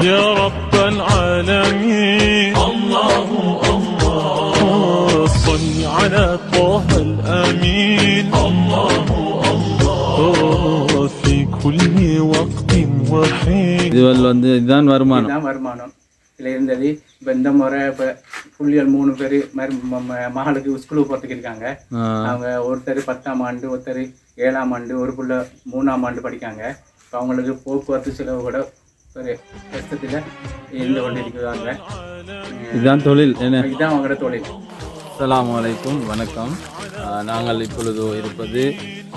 يا رب العالمين الله الله صل على طه الأمين الله الله في كل وقت وحين இதுதான் வருமானம். இதில் இருந்தது. இப்போ இந்த முறை இப்போ புள்ளிகள் 3 பேர் மகளுக்கு ஸ்கூலுக்கு போகிறதுக்கு இருக்காங்க. அவங்க ஒருத்தர் 10ஆம் ஆண்டு, ஒருத்தர் 7ஆம் ஆண்டு, ஒரு புள்ள 3ஆம் ஆண்டு படிக்காங்க. இப்போ அவங்களுக்கு போக்குவரத்து செலவு கூட ஒரு கஷ்டத்தில் இருந்து கொண்டு இருக்கிறாங்க. இதுதான் தொழில், இதுதான் அவங்களோட தொழில். அஸ்ஸலாமு அலைக்கும், வணக்கம். நாங்கள் இப்பொழுது இருப்பது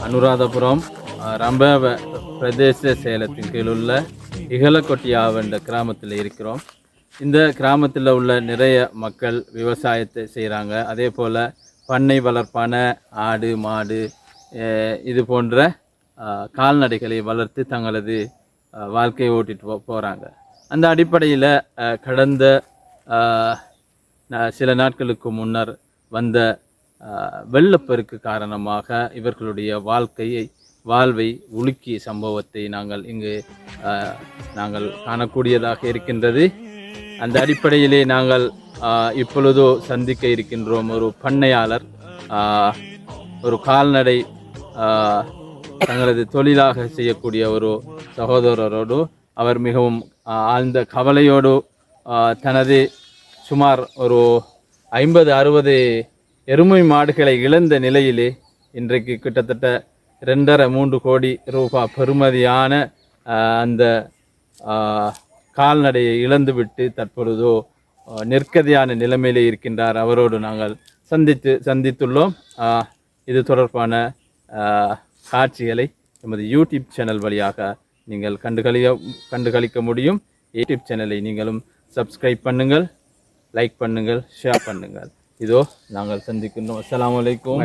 அனுராதபுரம் ரம்பவ பிரதேச செயலத்தின் கீழுள்ள இகலக்கொட்டியாவ என்ற கிராமத்தில் இருக்கிறோம். இந்த கிராமத்தில் உள்ள நிறைய மக்கள் விவசாயத்தை செய்கிறாங்க. அதே போல் பண்ணை வளர்ப்பான ஆடு மாடு இது போன்ற கால்நடைகளை வளர்த்து தங்களது வாழ்க்கையை ஓட்டிட்டு போகிறாங்க. அந்த அடிப்படையில் கடந்த சில நாட்களுக்கு முன்னர் வந்த வெள்ளப்பெருக்கு காரணமாக இவர்களுடைய வாழ்வை உலுக்கிய சம்பவத்தை நாங்கள் காணக்கூடியதாக இருக்கின்றது. அந்த அடிப்படையிலே நாங்கள் இப்பொழுதோ சந்திக்க இருக்கின்றோம் ஒரு பண்ணையாளர், ஒரு கால்நடை தங்களது தொழிலாக செய்யக்கூடிய ஒரு சகோதரரோடு அவர் மிகவும் ஆழ்ந்த கவலையோடு தனது சுமார் ஒரு 50-60 எருமை மாடுகளை இழந்த நிலையிலே இன்றைக்கு கிட்டத்தட்ட 2.5-3 கோடி ரூபாய் பெறுமதியான அந்த கால்நடையை இழந்துவிட்டு தற்பொழுதோ நெருக்கடியான நிலைமையிலே இருக்கின்றார். அவரோடு நாங்கள் சந்தித்துள்ளோம். இது தொடர்பான காட்சிகளை எமது யூடியூப் சேனல் வழியாக நீங்கள் கண்டுகளிக்க முடியும். யூடியூப் சேனலை நீங்களும் சப்ஸ்கிரைப் பண்ணுங்கள், லைக் பண்ணுங்கள், ஷேர் பண்ணுங்கள். இதோ நாங்கள் சந்திக்கின்றோம். அஸ்ஸலாமு அலைக்கும்.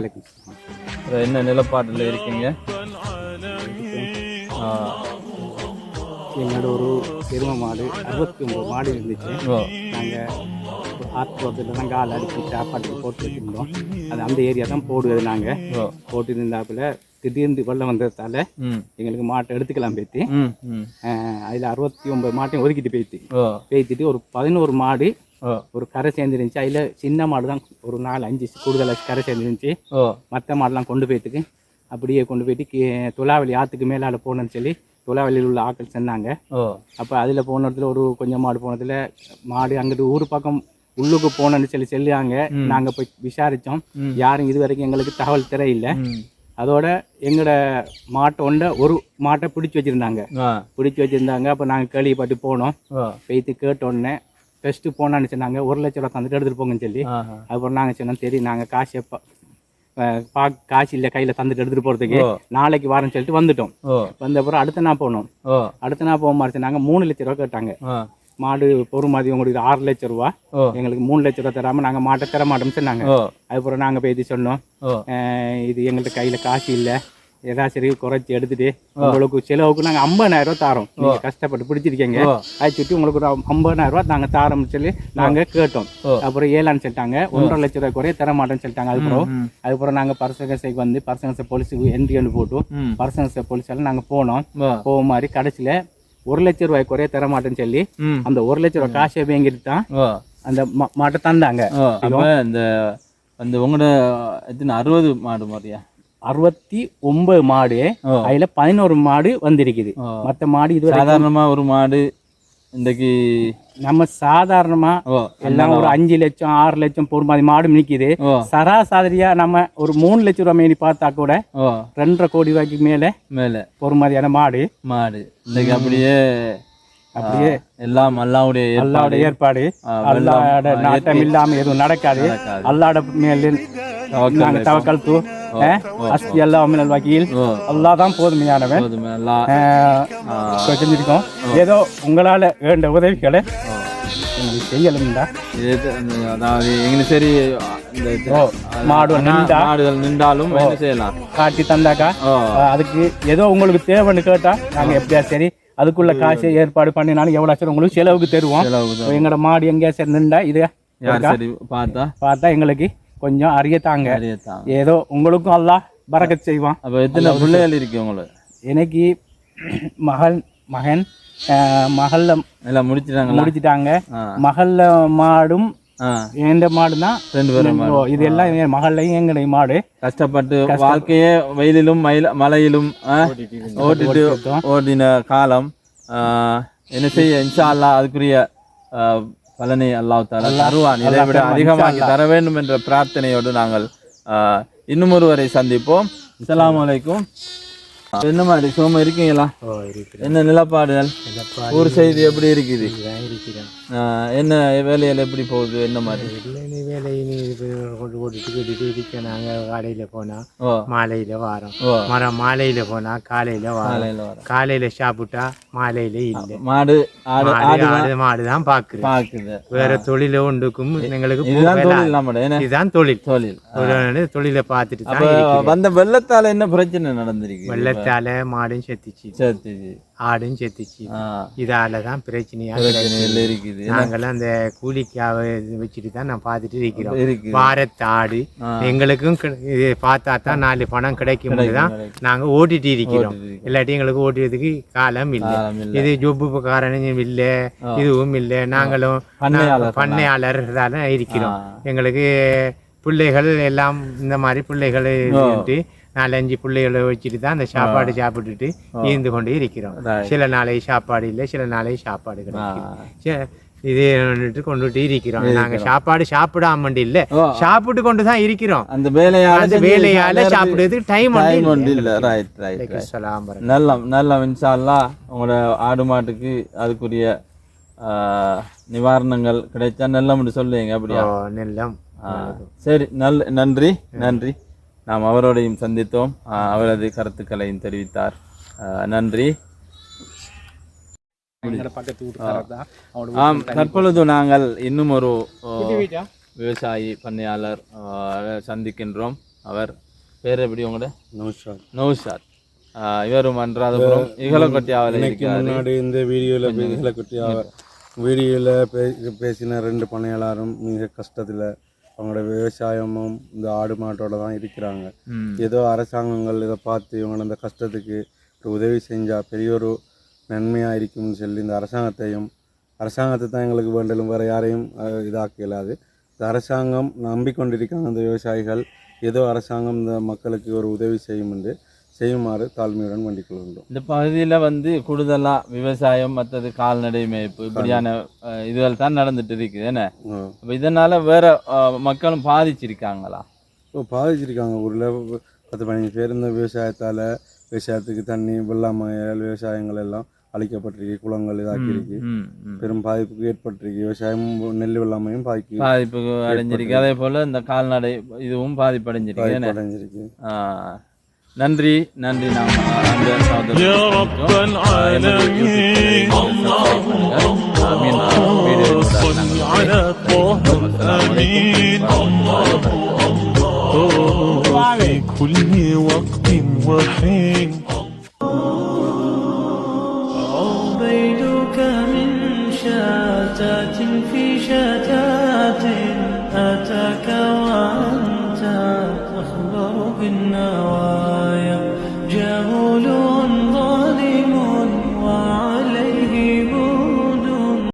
என்ன நிலப்பாட்டில் இருக்கீங்க? எங்களோட ஒரு எருமை மாடு 69 மாடு இருந்துச்சு. நாங்கள் ஆற்றுல தான் கால் அடித்து சாப்பாட்டுக்கு போட்டு வச்சுருந்தோம். அது அந்த ஏரியா தான் போடுவது. நாங்கள் போட்டு இருந்தாப்புல திடீர்னு வெள்ளம் வந்ததால எங்களுக்கு மாட்டை எடுத்துக்கலாம் பேத்தி. அதில் 69 மாட்டையும் ஒதுக்கிட்டு பேத்திட்டு ஒரு 11 மாடு ஒரு கரை சேர்ந்துருந்துச்சு. அதில் சின்ன மாடு தான் ஒரு 4-5 கூடுதலாக கரை சேர்ந்துருந்துச்சு. மற்ற மாடெலாம் கொண்டு போய்த்துக்கு அப்படியே கொண்டு போயிட்டு துலாவளி ஆற்றுக்கு மேலால் போனேன்னு சொல்லி துலாவளியில் உள்ள ஆட்கள் சொன்னாங்க. அப்போ அதில் போன இடத்துல ஒரு கொஞ்சம் மாடு போனதில் மாடு அங்கிட்டு ஊர் பக்கம் உள்ளுக்கு போனேன்னு சொல்லியாங்க. நாங்கள் போய் விசாரித்தோம். யாரும் இது வரைக்கும் எங்களுக்கு தகவல் தெரியல. அதோட எங்களோட ஒரு மாட்டை பிடிச்சி வச்சுருந்தாங்க. அப்போ நாங்கள் கேள்விப்பட்டு போனோம். போய்த்து கேட்டோடனே ஃபஸ்ட்டு போனான்னு சொன்னாங்க 1 லட்ச ரூபா தந்துட்டு எடுத்துகிட்டு போங்கன்னு சொல்லி. அப்புறம் நாங்கள் சொன்னோம் சரி நாங்கள் காசு இல்லை கையில் தந்துட்டு எடுத்துகிட்டு போகிறதுக்கு நாளைக்கு வாரன்னு சொல்லிட்டு வந்துட்டோம். வந்த அப்புறம் அடுத்த நாள் போனோம். போக மாதிரி சொன்னாங்க 3 லட்ச ரூபா கேட்டாங்க. மாடு பொறுமதி உங்களுக்கு 6 லட்ச ரூபா, எங்களுக்கு 3 லட்ச ரூபா தராமல் நாங்கள் மாட்டை தர மாட்டோம்னு சொன்னாங்க. அதுக்கப்புறம் நாங்கள் போய் சொன்னோம் இது எங்கள்கிட்ட கையில் காசு இல்லை, ஏதாச்சும் குறைச்சி எடுத்துட்டு உங்களுக்கு செலவுக்கு நாங்கள் 50,000 ரூபா தாரோம். நீங்கள் கஷ்டப்பட்டு பிடிச்சிருக்கீங்க, அதை சுற்றி உங்களுக்கு ஒரு 50,000 ரூபா நாங்கள் தாரோம்னு சொல்லி நாங்கள் கேட்டோம். அப்புறம் ஏழான்னு சொல்லிட்டாங்க. 1.5 லட்ச ரூபாய் குறைய தர மாட்டேன்னு சொல்லிட்டாங்க. அதுக்கப்புறம் நாங்கள் பர்சகசைக்கு வந்து பர்சகசை போலீஸுக்கு என்ட்ரி போட்டு பர்சகசை போலீஸால நாங்கள் போக மாதிரி கடைசியில் 1 லட்ச ரூபாய் குறைய தர மாட்டேன்னு சொல்லி அந்த 1 லட்ச ரூபாய் காசை வாங்கிட்டு தான் அந்த மாட்டை தந்தாங்க. இந்த உங்களோட 60 மாடு மாதிரியா 69 மாடு, அதுல 11 மாடு வந்திருக்குது. மற்ற மாடு இது சாதாரணமா ஒரு மாடு இன்றைக்கு நம்ம சாதாரணமா எல்லாம் ஒரு 5 லட்சம் 6 லட்சம் பொறுமாதி மாடு நிற்கிது. சராசரியா நம்ம ஒரு 3 லட்சம் ரூபாய் மேனி பார்த்தா கூட 2.5 கோடி ரூபாய்க்கு மேல பொறுமதியான மாடு இன்னைக்கு அப்படியே எல்லாம் அல்லாவுடைய ஏற்பாடு. அல்லாட நாட்டம் இல்லாம எதுவும் நடக்காது. அல்லாட மேல நாங்க தவக்கல்து அஸ்தி அல்லா மினல் வக்கீல் அல்லா தான் போதுமையானவன் செஞ்சிருக்கோம். ஏதோ உங்களால வேண்ட உதவிகளை செய்யலும்டா. அதாவது எங்களுக்கு சரி மாடுகள் நின்றாலும் செய்யலாம் காட்டி தந்தாக்கா அதுக்கு ஏதோ உங்களுக்கு தேவைன்னு கேட்டா நாங்க எப்படியா சரி அதுக்குள்ள காசு ஏற்பாடு பண்ணினாலும் எவ்வளவு உங்களுக்கு செலவுக்கு தருவோம். எங்களோட மாடு எங்கேயா சரி நின்றா இது பார்த்தா எங்களுக்கு கொஞ்சம் அறியத்தாங்க. ஏதோ உங்களுக்கும் அல்லாஹ் பரக்கத் செய்வான். அப்ப எத்தனை பிள்ளைகள் இருக்கு உங்களுக்கு? எனக்கு மகன் மகள்ல எல்லாம் முடிச்சிட்டாங்களா? முடிச்சிட்டாங்க. ஆ. மகள்ல மாடும் ஆ, எந்த மாடு தான் 2 பேரும் இது எல்லாம் என் மகள்லையும் எங்களுடைய மாடு கஷ்டப்பட்டு வாழ்க்கையே வெயிலிலும் மழையிலும் ஓட்டிட்டு ஓடின காலம். என்ன செய்ய, இன்ஷா அல்லாஹ் அதுக்குரிய பலனை அல்லாஹ் தஆலா தருவான். இதை விட அதிகமாக்கி தர வேண்டும் என்ற பிரார்த்தனையோடு நாங்கள் இன்னும் ஒருவரை சந்திப்போம். அஸ்ஸலாமு அலைக்கும். என்ன மாதிரி சுகமா இருக்கீங்களா? என்ன நிலப்பாடுகள், ஊர் செய்தி எப்படி இருக்குது? என்ன வேலையில எப்படி போகுது? என்ன மாதிரி வேலையை கொண்டு போட்டுட்டு கேட்டுட்டு இருக்க. நாங்கள் காலையில போனா மாலையில வாரோம், மாலையில போனா காலையில வாரோம், காலையில சாப்பிட்டா மாலையில இல்லை. மாடு மாடுதான் பாக்குது. வேற தொழில ஒன்றுக்கும் எங்களுக்கு இதுதான் தொழில். தொழிலை பார்த்துட்டு வந்த வெள்ளத்தால என்ன பிரச்சனை நடந்திருக்கு? வெள்ளத்தால மாடும் செத்துச்சு, ஆடும் செத்துச்சு. இதாலதான் பிரச்சனையா இருக்குது. நாங்கெல்லாம் அந்த கூலிக்காக வச்சுட்டு தான் நான் பார்த்துட்டு இருக்கிறோம். வாரத்தாடு எங்களுக்கும் பார்த்தா தான் 4 பணம் கிடைக்கும் தான் நாங்க ஓட்டிட்டு இருக்கிறோம். இல்லாட்டி எங்களுக்கு ஓட்டுறதுக்கு காலம் இல்லை. இது ஜொப்பு காரணம் இல்லை, இதுவும் இல்லை. நாங்களும் பண்ணையாளர் தான் இருக்கிறோம். எங்களுக்கு பிள்ளைகள் எல்லாம் இந்த மாதிரி பிள்ளைகள் 4-5 பிள்ளைகளை வச்சுட்டு தான் அந்த சாப்பாடு சாப்பிட்டுட்டு இருந்து கொண்டு இருக்கிறோம். சில நாளை சாப்பாடு இல்லை, சில நாளை சாப்பாடு கிடைக்கும். இது கொண்டுட்டு இருக்கிறோம். நாங்க சாப்பாடு சாப்பிடாம இல்ல, சாப்பிட்டு கொண்டுதான் இருக்கிறோம். அந்த வேலையால சாப்பிடுறதுக்கு டைம் இல்ல. நல்ல இன்ஷா அல்லாஹ் உங்களோட ஆடு மாட்டுக்கு அதுக்குரிய நிவாரணங்கள் கிடைச்சா நல்ல சொல்லுங்க. அப்படியா? நெல்லம். சரி, நன்றி. நாம் அவரோடையும் சந்தித்தோம். அவரது கருத்துக்களையும் தெரிவித்தார். நன்றி. தற்பொழுது நாங்கள் இன்னும் ஒரு விவசாயி பண்ணையாளர் சந்திக்கின்றோம். அவர் பேர் எப்படி? உங்களோட நௌஷாத். இவரும் அன்றாதபுரம் இகலக்கொட்டியாவில் முன்னாடி இந்த வீடியோவில் பேசின 2 பண்ணையாளரும் மிக கஷ்டத்தில் அவங்களோட விவசாயமும் இந்த ஆடு மாட்டோட தான் இருக்கிறாங்க. ஏதோ அரசாங்கங்கள் இதை பார்த்து இவங்க அந்த கஷ்டத்துக்கு உதவி செஞ்சால் பெரிய ஒரு நன்மையாக இருக்கும்னு சொல்லி இந்த அரசாங்கத்தை தான் எங்களுக்கு வேண்டலும், வேறு யாரையும் இதாக்க இயலாது. இந்த அரசாங்கம் நம்பிக்கொண்டிருக்காங்க அந்த விவசாயிகள். ஏதோ அரசாங்கம் இந்த மக்களுக்கு ஒரு உதவி செய்யுமாறு தாழ்மையுடன் வேண்டிக் கொள்கின்றோம். இந்த பகுதியில் கூடுதலாக விவசாயம், மற்றது கால்நடை மேய்ப்பு, இப்படியான இதுகள் தான் நடந்துட்டு இருக்குது. என்ன இதனால வேற மக்களும் பாதிச்சிருக்காங்களா? பாதிச்சிருக்காங்க. ஊரில் 10-15 பேர் இந்த விவசாயத்துக்கு தண்ணி, வெள்ளாமையால் விவசாயங்கள் எல்லாம் அழிக்கப்பட்டிருக்கு, குளங்கள் இதாக்கியிருக்கு, பெரும் பாதிப்புக்கு ஏற்பட்டிருக்கு. விவசாயம், நெல் வெள்ளாமையும் பாதிப்பு அடைஞ்சிருக்கு. அதே போல இந்த கால்நடை இதுவும் பாதிப்படைஞ்சிருக்கு. நன்றி. நாம் يا رب العالمين صل على طه الأمين في كل وقت وحين عبيدك من شتات في شتات